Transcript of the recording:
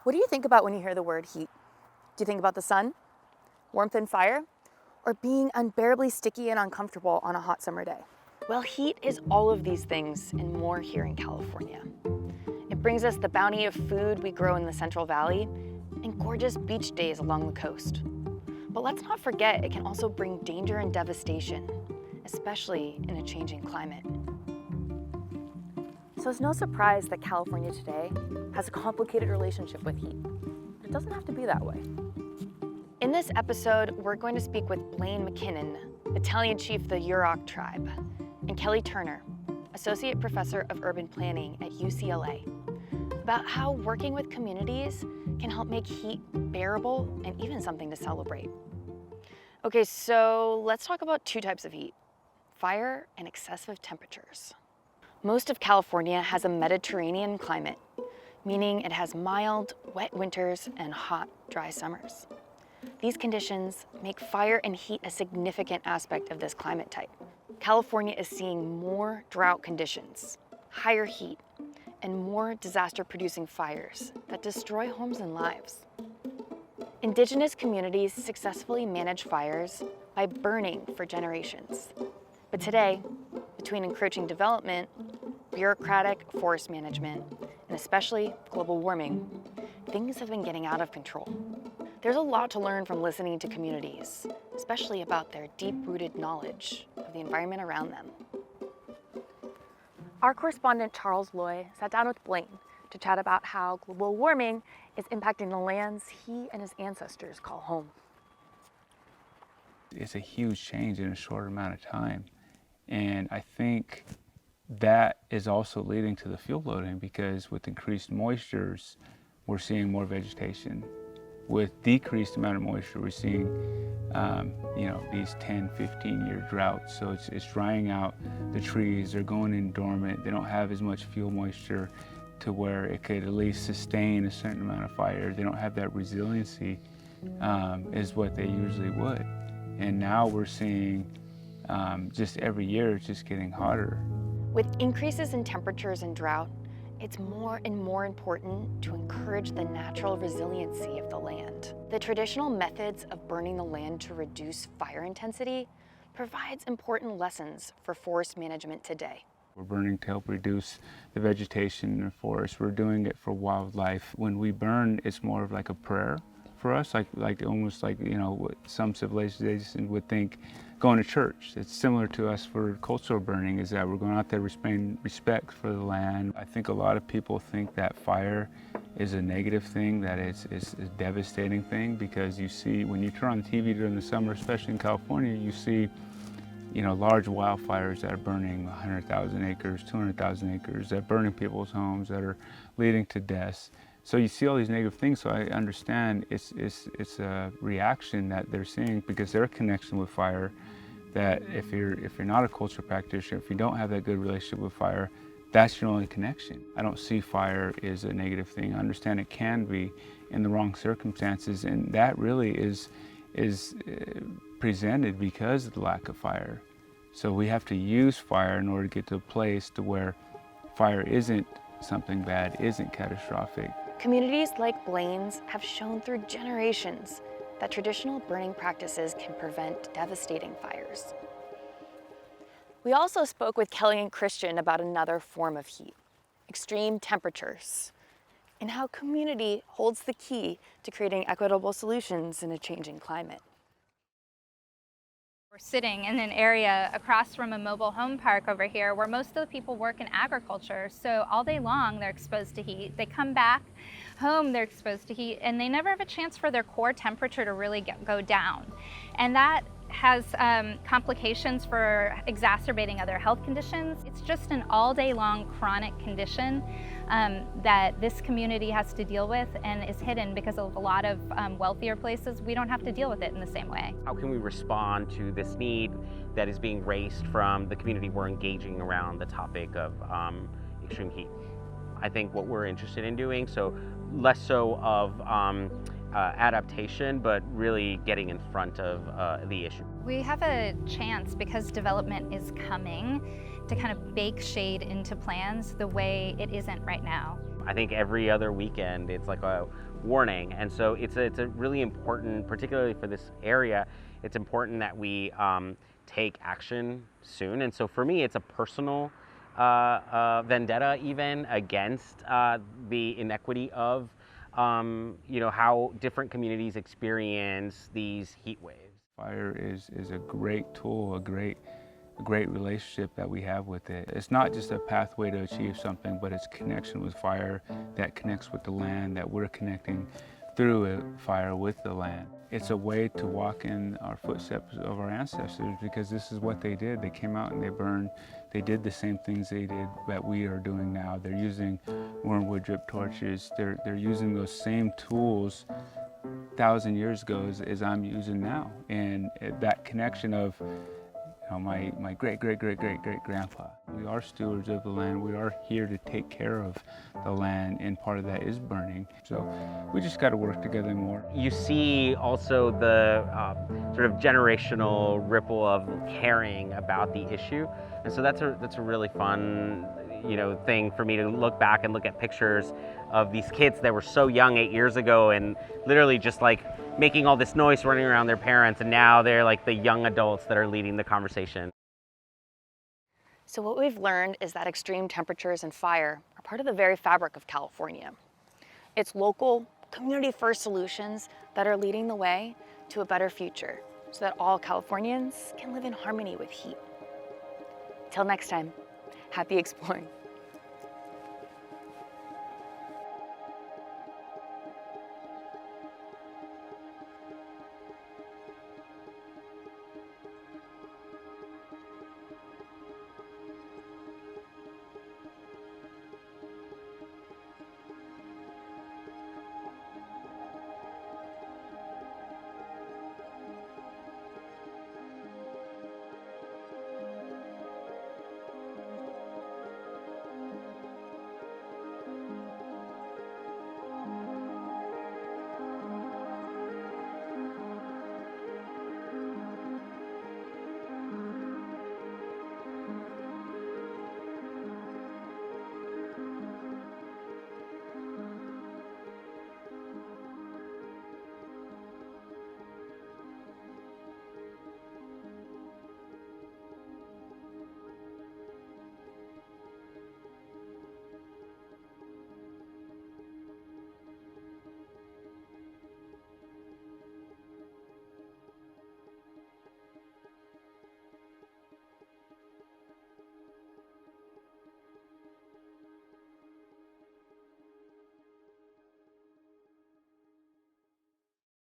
What do you think about when you hear the word heat? Do you think about the sun, warmth and fire, or being unbearably sticky and uncomfortable on a hot summer day? Well, heat is all of these things and more here in California. It brings us the bounty of food we grow in the Central Valley and gorgeous beach days along the coast. But let's not forget it can also bring danger and devastation, especially in a changing climate. So it's no surprise that California today has a complicated relationship with heat. It doesn't have to be that way. In this episode, we're going to speak with Blaine McKinnon, Battalion Chief of the Yurok tribe, and Kelly Turner, Associate Professor of Urban Planning at UCLA, about how working with communities can help make heat bearable and even something to celebrate. Okay, so let's talk about two types of heat: fire and excessive temperatures. Most of California has a Mediterranean climate, meaning it has mild, wet winters and hot, dry summers. These conditions make fire and heat a significant aspect of this climate type. California is seeing more drought conditions, higher heat, and more disaster-producing fires that destroy homes and lives. Indigenous communities successfully manage fires by burning for generations. But today, between encroaching development, bureaucratic forest management, and especially global warming, things have been getting out of control. There's a lot to learn from listening to communities, especially about their deep-rooted knowledge of the environment around them. Our correspondent Charles Loy sat down with Blaine to chat about how global warming is impacting the lands he and his ancestors call home. It's a huge change in a short amount of time. And I think that is also leading to the field loading, because with increased moistures, we're seeing more vegetation. With decreased amount of moisture, we're seeing these 10, 15-year droughts. So it's drying out the trees, they're going in dormant, they don't have as much fuel moisture to where it could at least sustain a certain amount of fire. They don't have that resiliency as what they usually would. And now we're seeing just every year it's just getting hotter. With increases in temperatures and drought, it's more and more important to encourage the natural resiliency of the land. The traditional methods of burning the land to reduce fire intensity provides important lessons for forest management today. We're burning to help reduce the vegetation in the forest. We're doing it for wildlife. When we burn, it's more of like a prayer for us, almost like what some civilizations would think going to church. It's similar to us for cultural burning, is that we're going out there displaying respect for the land. I think a lot of people think that fire is a negative thing, that it's a devastating thing, because you see, when you turn on the TV during the summer, especially in California, you see large wildfires that are burning 100,000 acres, 200,000 acres, that are burning people's homes, that are leading to deaths. So you see all these negative things, so I understand it's a reaction that they're seeing because their connection with fire, that if you're not a cultural practitioner, if you don't have that good relationship with fire, that's your only connection. I don't see fire as a negative thing. I understand it can be in the wrong circumstances, and that really is presented because of the lack of fire. So we have to use fire in order to get to a place to where fire isn't something bad, isn't catastrophic. Communities like Blaine's have shown through generations that traditional burning practices can prevent devastating fires. We also spoke with Kelly and Christian about another form of heat, extreme temperatures, and how community holds the key to creating equitable solutions in a changing climate. We're sitting in an area across from a mobile home park over here where most of the people work in agriculture. So all day long they're exposed to heat. They come back home, they're exposed to heat, and they never have a chance for their core temperature to really go down. And that has complications for exacerbating other health conditions. It's just an all day long chronic condition that this community has to deal with and is hidden because of a lot of wealthier places. We don't have to deal with it in the same way. How can we respond to this need that is being raised from the community we're engaging around the topic of extreme heat? I think what we're interested in doing, so less so of adaptation, but really getting in front of the issue. We have a chance, because development is coming, to kind of bake shade into plans the way it isn't right now. I think every other weekend it's like a warning, and so it's a really important, particularly for this area, it's important that we take action soon. And so for me, it's a personal vendetta even against the inequity of how different communities experience these heat waves. Fire is a great tool, a great relationship that we have with it. It's not just a pathway to achieve something, but it's connection with fire that connects with the land, that we're connecting through fire with the land. It's a way to walk in our footsteps of our ancestors, because this is what they did. They came out and they burned. They did the same things they did that we are doing now. They're using wormwood drip torches. They're using those same tools 1,000 years ago as I'm using now. And that connection of my great-great-great-great-great-grandpa. We are stewards of the land. We are here to take care of the land, and part of that is burning. So we just got to work together more. You see also the sort of generational ripple of caring about the issue, and so that's a really fun thing for me to look back and look at pictures of these kids that were so young 8 years ago and literally just like making all this noise running around their parents, and now they're like the young adults that are leading the conversation. So what we've learned is that extreme temperatures and fire are part of the very fabric of California. It's local, community-first solutions that are leading the way to a better future so that all Californians can live in harmony with heat. Till next time, happy exploring.